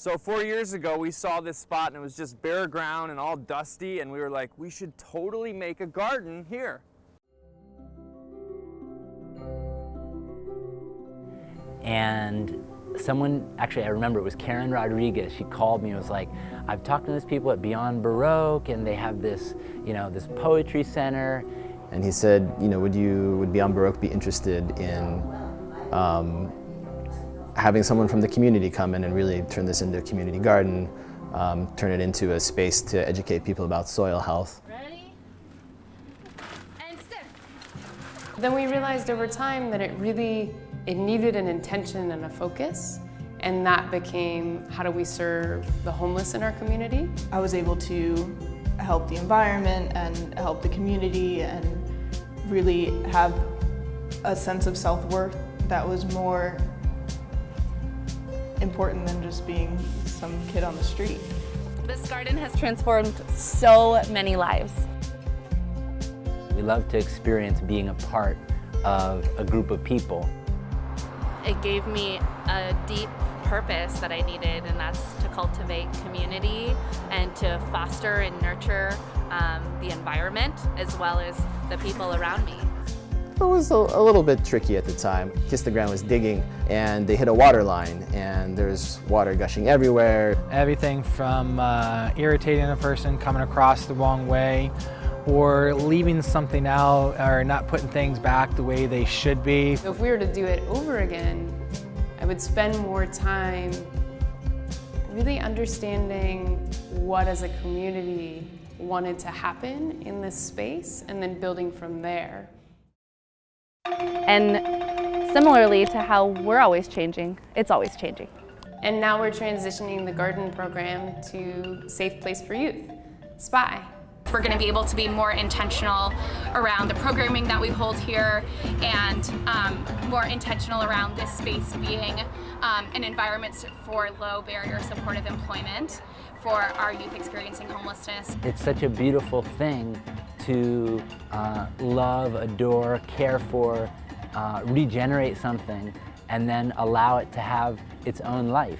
So 4 years ago, we saw this spot and it was just bare ground and all dusty, and we were like, we should totally make a garden here. And someone, actually I remember it was Karen Rodriguez, she called me and was like, I've talked to these people at Beyond Baroque and they have this, this poetry center. And he said, would Beyond Baroque be interested in having someone from the community come in and really turn this into a community garden, turn it into a space to educate people about soil health. Ready? And stick. Then we realized over time that it needed an intention and a focus, and that became, how do we serve the homeless in our community? I was able to help the environment and help the community and really have a sense of self-worth that was more important than just being some kid on the street. This garden has transformed so many lives. We love to experience being a part of a group of people. It gave me a deep purpose that I needed, and that's to cultivate community and to foster and nurture the environment as well as the people around me. It was a little bit tricky at the time. Kiss the Ground was digging and they hit a water line and there's water gushing everywhere. Everything from irritating a person coming across the wrong way, or leaving something out, or not putting things back the way they should be. So if we were to do it over again, I would spend more time really understanding what as a community wanted to happen in this space and then building from there. And similarly to how we're always changing, it's always changing. And now we're transitioning the garden program to Safe Place for Youth, S.P.Y. We're going to be able to be more intentional around the programming that we hold here and more intentional around this space being an environment for low barrier supportive employment for our youth experiencing homelessness. It's such a beautiful thing to love, adore, care for, regenerate something, and then allow it to have its own life.